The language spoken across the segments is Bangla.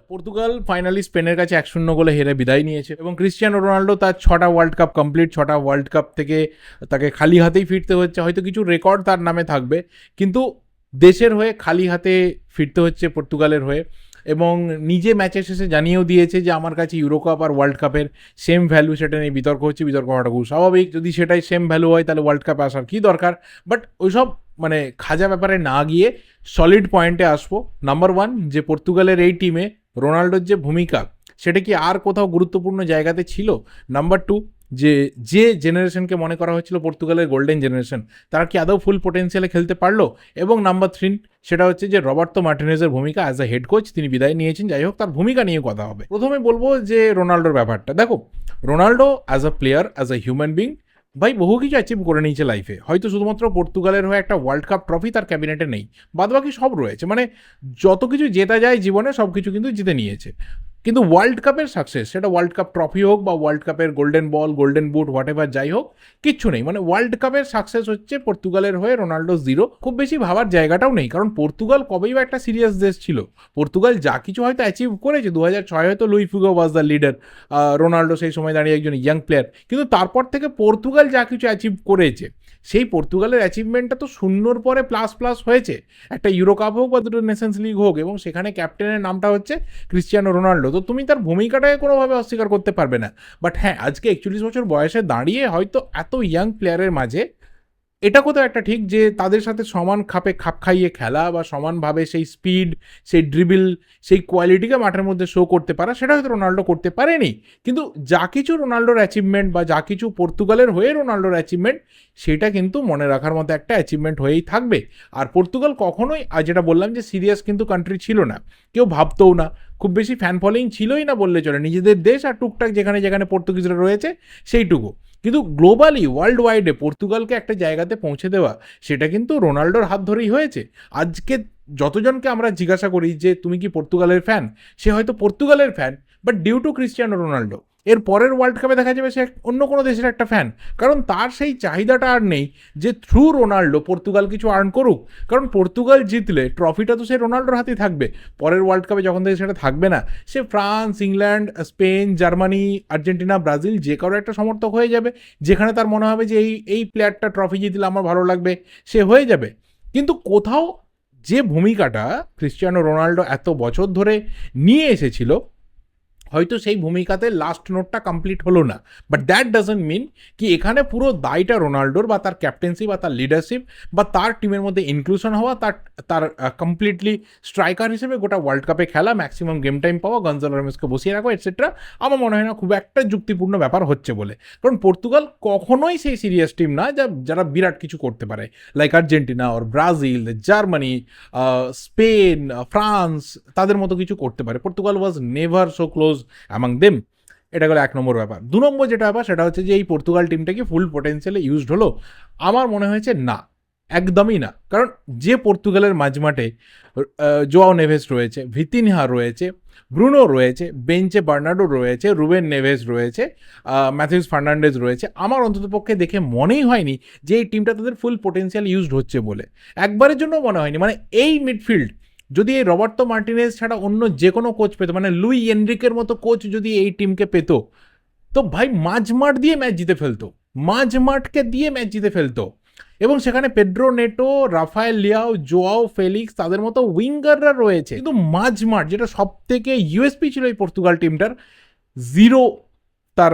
পর্তুগাল ফাইনালি স্পেনের কাছে 1-0 গোলে হেরে বিদায় নিয়েছে এবং ক্রিস্টিয়ানো রোনাল্ডো তার 6টা ওয়ার্ল্ড কাপ কমপ্লিট, 6টা ওয়ার্ল্ড কাপ থেকে তাকে খালি হাতেই ফিরতে হচ্ছে। হয়তো কিছু রেকর্ড তার নামে থাকবে, কিন্তু দেশের হয়ে খালি হাতে ফিরতে হচ্ছে পর্তুগালের হয়ে। এবং নিজে ম্যাচের শেষে জানিয়েও দিয়েছে যে আমার কাছে ইউরো কাপ আর ওয়ার্ল্ড কাপের সেম ভ্যালু, সেটা নিয়ে বিতর্ক হচ্ছে। বিতর্ক হওয়াটা খুব স্বাভাবিক, যদি সেটাই সেম ভ্যালু হয় তাহলে ওয়ার্ল্ড কাপে আসার কী দরকার। বাট ওইসব মানে খাজা ব্যাপারে না গিয়ে সলিড পয়েন্টে আসবো। নাম্বার 1, যে পর্তুগালের এই টিমে রোনাল্ডোর যে ভূমিকা সেটা কি আর কোথাও গুরুত্বপূর্ণ জায়গাতে ছিল। নাম্বার 2, যে জেনারেশনকে মনে করা হচ্ছিল পর্তুগালের গোল্ডেন জেনারেশন, তারা কি আদৌ ফুল পোটেন্সিয়ালে খেলতে পারলো। এবং নাম্বার 3, সেটা হচ্ছে যে রবার্তো মার্টিনেজের ভূমিকা অ্যাজ আ হেড কোচ, তিনি বিদায় নিয়েছেন। যাই হোক, তার ভূমিকা নিয়ে কথা হবে। প্রথমে বলবো যে রোনাল্ডোর ব্যাপারটা দেখো, Ronaldo as a player, as a human being, ভাই বহু কিছু অ্যাচিভ করে নিয়েছে লাইফে। হয়তো শুধুমাত্র পর্তুগালের হয়ে একটা ওয়ার্ল্ড কাপ ট্রফি তার ক্যাবিনেটে নেই, বাদবাকি সব রয়েছে। মানে যত কিছু জেতা যায় জীবনে সব কিছু কিন্তু জিতে নিয়েছে। কিন্তু ওয়ার্ল্ড কাপের সাকসেস, সেটা ওয়ার্ল্ড কাপ ট্রফি হোক বা ওয়ার্ল্ড কাপের golden ball, golden boot, what ever যাই হোক, কিচ্ছু নেই। মানে ওয়ার্ল্ড কাপের সাকসেস হচ্ছে পর্তুগালের হয়ে রোনাল্ডো 0। খুব বেশি ভাবার জায়গাটাও নেই, কারণ পর্তুগাল কবেই বা একটা সিরিয়াস দেশ ছিল। পর্তুগাল যা কিছু হয়তো অ্যাচিভ করেছে, 2006 হয়তো Luis Figo was the leader, Ronaldo সেই সময় দাঁড়িয়ে একজন ইয়াং প্লেয়ার। কিন্তু তারপর থেকে পর্তুগাল যা কিছু অ্যাচিভ করেছে, সেই পর্তুগালের অ্যাচিভমেন্টটা তো 0-র পরে প্লাস প্লাস হয়েছে। একটা ইউরো কাপ হোক বা দুটো নেশনস লিগ হোক, এবং সেখানে ক্যাপ্টেনের নামটা হচ্ছে ক্রিস্টিয়ানো রোনাল্ডো। তো তুমি তার ভূমিকাটাকে কোনোভাবে অস্বীকার করতে পারবে না। বাট হ্যাঁ, আজকে 41 বছর বয়সে দাঁড়িয়ে হয়তো এত ইয়াং প্লেয়ারের মাঝে এটা কোথাও একটা ঠিক যে তাদের সাথে সমান খাপে খাপ খাইয়ে খেলা বা সমানভাবে সেই স্পিড, সেই ড্রিবল, সেই কোয়ালিটিকে মাঠের মধ্যে শো করতে পারা, সেটা হয়তো রোনাল্ডো করতে পারেনি। কিন্তু যা কিছু রোনাল্ডোর অ্যাচিভমেন্ট বা যা কিছু পর্তুগালের হয়ে রোনাল্ডোর অ্যাচিভমেন্ট, সেটা কিন্তু মনে রাখার মতো একটা অ্যাচিভমেন্ট হয়েই থাকবে। আর পর্তুগাল কখনোই, আর যেটা বললাম যে সিরিয়াস কিন্তু কান্ট্রি ছিল না, কেউ ভাবতেও না, খুব বেশি ফ্যান ফলোয়িং ছিলই না বললে চলে। নিজেদের দেশ আর টুকটাক যেখানে যেখানে পর্তুগিজরা রয়েছে সেইটুকু। কিন্তু গ্লোবালি, ওয়ার্ল্ড ওয়াইডে পর্তুগালকে একটা জায়গাতে পৌঁছে দেওয়া, সেটা কিন্তু রোনাল্ডোর হাত ধরেই হয়েছে। আজকে যতজনকে আমরা জিজ্ঞাসা করি যে তুমি কি পর্তুগালের ফ্যান, সে হয়তো পর্তুগালের fan, but due to Cristiano Ronaldo. এর পরের ওয়ার্ল্ড কাপে দেখা যাবে সে অন্য কোনো দেশের একটা ফ্যান, কারণ তার সেই চাহিদাটা আর নেই যে থ্রু রোনাল্ডো পর্তুগাল কিছু আর্ন করুক। কারণ পর্তুগাল জিতলে ট্রফিটা তো সে রোনাল্ডোর হাতেই থাকবে। পরের ওয়ার্ল্ড কাপে যখন থেকে সেটা থাকবে না, সে France, England, Spain, Germany, Argentina, Brazil যে কারো একটা সমর্থক হয়ে যাবে, যেখানে তার মনে হবে যে এই প্লেয়ারটা ট্রফি জিতলে আমার ভালো লাগবে, সে হয়ে যাবে। কিন্তু কোথাও যে ভূমিকাটা ক্রিস্টিয়ানো রোনাল্ডো এত বছর ধরে নিয়ে এসেছিল, হয়তো সেই ভূমিকাতে লাস্ট নোটটা কমপ্লিট হলো না। বাট দ্যাট ডাজন্ট মিন কি এখানে পুরো দায়টা রোনাল্ডোর, বা তার ক্যাপ্টেন্সি, বা তার লিডারশিপ, বা তার টিমের মধ্যে ইনক্লুশন হওয়া, তার কমপ্লিটলি স্ট্রাইকার হিসেবে গোটা ওয়ার্ল্ড কাপে খেলা, ম্যাক্সিমাম গেম টাইম পাওয়া, গঞ্জালো রামেসকে বসিয়ে রাখা, এটসেট্রা। আমার মনে হয় না খুব একটা যুক্তিপূর্ণ ব্যাপার হচ্ছে বলে। কারণ পর্তুগাল কখনোই সেই সিরিয়াস টিম না যারা বিরাট কিছু করতে পারে, লাইক আর্জেন্টিনা ওর ব্রাজিল, জার্মানি, স্পেন, ফ্রান্স, তাদের মতো কিছু করতে পারে। Portugal was never so close among them. এটা গেল 1 নম্বর ব্যাপার। 2 নম্বর যেটা ব্যাপার, সেটা হচ্ছে যে এই পর্তুগাল টিমটা কি ফুল পোটেন্সিয়ালে ইউজড হলো? আমার মনে হয়েছে না, একদমই না। কারণ যে পর্তুগালের মাঝমাঠে জোয়াও নেভেস রয়েছে, ভিতিনহা রয়েছে, ব্রুনো রয়েছে, বেঞ্চে বার্নার্ডো রয়েছে, রুবেন নেভেস রয়েছে, ম্যাথিউস ফার্নান্ডেজ রয়েছে, আমার অন্ততপক্ষে দেখে মনেই হয়নি যে এই টিমটা তাদের ফুল পোটেন্সিয়াল ইউজড হচ্ছে বলে। একবারের জন্য মনে হয়নি। মানে এই মিডফিল্ড যদি এই রবার্তো মার্টিনেজ ছাড়া অন্য যে কোনো কোচ পেতো, মানে লুই এনরিকের মতো কোচ যদি এই টিমকে পেতো, তো ভাই মাঝমাঠ দিয়ে ম্যাচ জিতে ফেলতো, মাঝমাঠকে দিয়ে ম্যাচ জিতে ফেলতো। এবং সেখানে Pedro Neto, Rafael Leao, Joao Felix, তাদের মতো উইঙ্গাররা রয়েছে। কিন্তু মাঝমাঠ, যেটা সব থেকে ইউএসপি ছিল এই পর্তুগাল টিমটার, 0 তার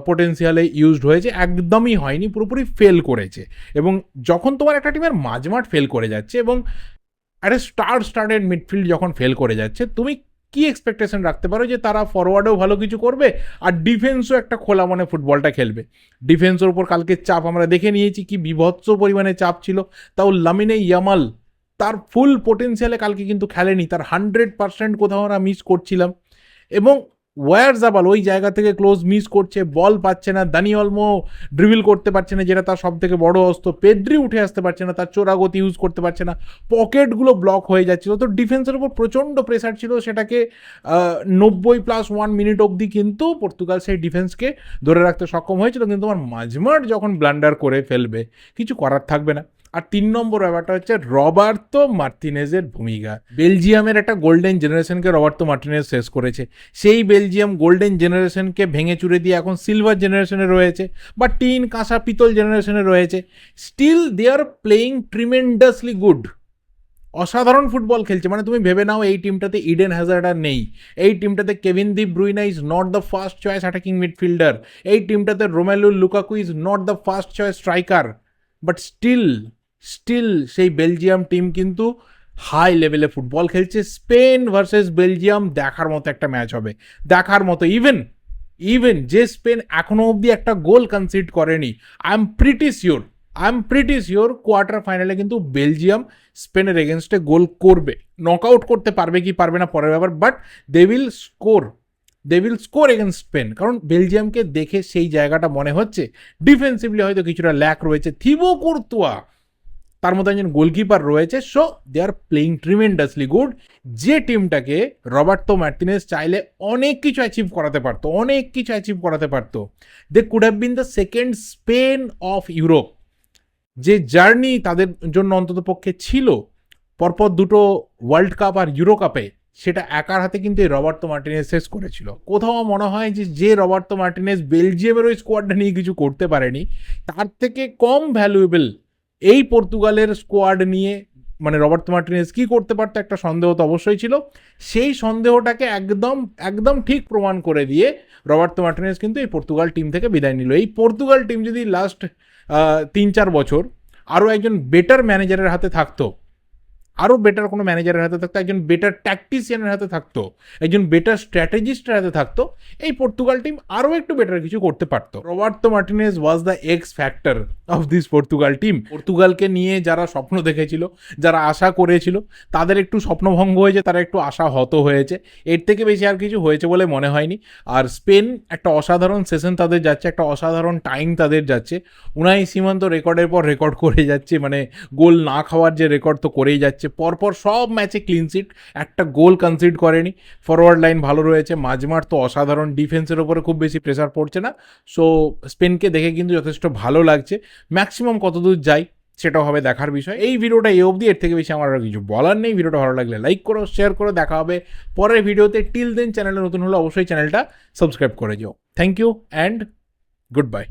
পোটেন্সিয়ালে ইউজড হয়েছে, একদমই হয়নি, পুরোপুরি ফেল করেছে। এবং যখন তোমার একটা টিমের মাঝমাঠ ফেল করে যাচ্ছে, এবং একটা স্টার্টেড মিডফিল্ড যখন ফেল করে যাচ্ছে, তুমি কি এক্সপেকটেশন রাখতে পারো যে তারা ফরওয়ার্ডেও ভালো কিছু করবে আর ডিফেন্সও একটা খোলা মনে ফুটবলটা খেলবে? ডিফেন্সের উপর কালকে চাপ আমরা দেখে নিয়েছি, কি বিভৎস পরিমাণে চাপ ছিল। তাও লামিনে ইয়ামাল তার ফুল পোটেন্সিয়ালে কালকে কিন্তু খেলেনি, তার 100% কোথাও আমরা মিস করছিলাম। এবং ওয়ারজাবাল ওই জায়গা থেকে ক্লোজ মিস করছে, বল পাচ্ছে না, দানি অলমো ড্রিবল করতে পারছে না, যেটা তার সব থেকে বড় অস্ত্র, পেড্রি উঠে আসতে পারছে না, তার চোরাগতি ইউজ করতে পারছে না, পকেটগুলো ব্লক হয়ে যাচ্ছিল। তো ডিফেন্সের উপর প্রচণ্ড প্রেসার ছিল, সেটাকে 90+1 মিনিট অবধি কিন্তু পর্তুগাল সেই ডিফেন্সকে ধরে রাখতে সক্ষম হয়েছিল। কিন্তু তোমার মাঝমাঠ যখন ব্লান্ডার করে ফেলবে, কিছু করার থাকবে না। আর 3 নম্বর ব্যাপারটা হচ্ছে রবার্তো মার্টিনেজের ভূমিকা। বেলজিয়ামের একটা গোল্ডেন জেনারেশনকে রবার্তো মার্টিনেজ শেষ করেছে। সেই বেলজিয়াম গোল্ডেন জেনারেশনকে ভেঙে চুরে দিয়ে এখন সিলভার জেনারেশনে রয়েছে বা টিন কাঁসা পিতল জেনারেশনে রয়েছে। Still they are playing tremendously good. অসাধারণ ফুটবল খেলছে। মানে তুমি ভেবে নাও এই টিমটাতে ইডেন হ্যাজার্ড আর নেই, এই টিমটাতে Kevin de Bruyne is not the first choice attacking midfielder, এই টিমটাতে Romelu Lukaku is not the first choice striker, but still সেই বেলজিয়াম টিম কিন্তু হাই লেভেলে ফুটবল খেলছে। স্পেন ভার্সেস বেলজিয়াম দেখার মতো একটা ম্যাচ হবে, দেখার মতো। ইভেন যে স্পেন এখনো অবধি একটা গোল কনসিড করেনি, I am pretty sure quarter ফাইনালে কিন্তু বেলজিয়াম স্পেনের এগেনস্টে গোল করবে। নকআউট করতে পারবে কি পারবে না পরের ব্যাপার, but they will score against Spain. কারণ বেলজিয়ামকে দেখে সেই জায়গাটা মনে হচ্ছে ডিফেন্সিভলি হয়তো কিছুটা ল্যাক রয়েছে। থিবো কুর্তুয়া তার মতো একজন গোলকিপার রয়েছে। So they are playing tremendously good. যে টিমটাকে রবার্তো মার্টিনেজ চাইলে অনেক কিছু অ্যাচিভ করাতে পারতো। They could have been the second Spain of Europe. যে জার্নি তাদের জন্য অন্তত পক্ষে ছিল পরপর দুটো ওয়ার্ল্ড কাপ আর ইউরো কাপে, সেটা একার হাতে কিন্তু এই রবার্তো মার্টিনেজ শেষ করেছিল। কোথাও মনে হয় যে রবার্তো মার্টিনেজ বেলজিয়ামের ওই স্কোয়াডটা নিয়ে কিছু করতে পারেনি, তার থেকে কম ভ্যালুয়েবল এই পর্তুগালের স্কোয়াড নিয়ে মানে রবার্তো মার্টিনেজ কী করতে পারতো একটা সন্দেহ তো অবশ্যই ছিল। সেই সন্দেহটাকে একদম ঠিক প্রমাণ করে দিয়ে রবার্তো মার্টিনেজ কিন্তু এই পর্তুগাল টিম থেকে বিদায় নিল। এই পর্তুগাল টিম যদি লাস্ট 3-4 বছর আরও একজন বেটার ম্যানেজারের হাতে থাকতো, আরও বেটার কোনো ম্যানেজারের হাতে থাকতো, একজন বেটার ট্যাকটিশিয়ানের হাতে থাকতো, একজন বেটার স্ট্র্যাটেজিস্টের হাতে থাকতো, এই পর্তুগাল টিম আরও একটু বেটার কিছু করতে পারতো। Roberto Martinez was the X factor of this Portugal team. পর্তুগালকে নিয়ে যারা স্বপ্ন দেখেছিল, যারা আশা করেছিল, তাদের একটু স্বপ্নভঙ্গ হয়েছে, তারা একটু আশা হত হয়েছে। এর থেকে বেশি আর কিছু হয়েছে বলে মনে হয়নি। আর স্পেন একটা অসাধারণ সেশন তাদের যাচ্ছে, একটা অসাধারণ টাইম তাদের যাচ্ছে। উনাই সীমান্ত রেকর্ডের পর রেকর্ড করে যাচ্ছে, মানে গোল না খাওয়ার যে রেকর্ড তো করেই যাচ্ছে। পরপর সব ম্যাচে ক্লিন শিট, একটা গোল কনসিড করেনি। ফরওয়ার্ড লাইন ভালো রয়েছে, মাঝমাঠ তো অসাধারণ, ডিফেন্সের ওপরে খুব বেশি প্রেসার পড়ছে না। সো স্পেনকে দেখে কিন্তু যথেষ্ট ভালো লাগছে। ম্যাক্সিমাম কতদূর যায় সেটাও হবে দেখার বিষয়। এই ভিডিওটা এই অবধি, এর থেকে বেশি আমার আর কিছু বলার নেই। ভিডিওটা ভালো লাগলে লাইক করো, শেয়ার করো, দেখা হবে পরের ভিডিওতে। টিল দেন চ্যানেলে নতুন হলে অবশ্যই চ্যানেলটা সাবস্ক্রাইব করে যাও। Thank you and good bye.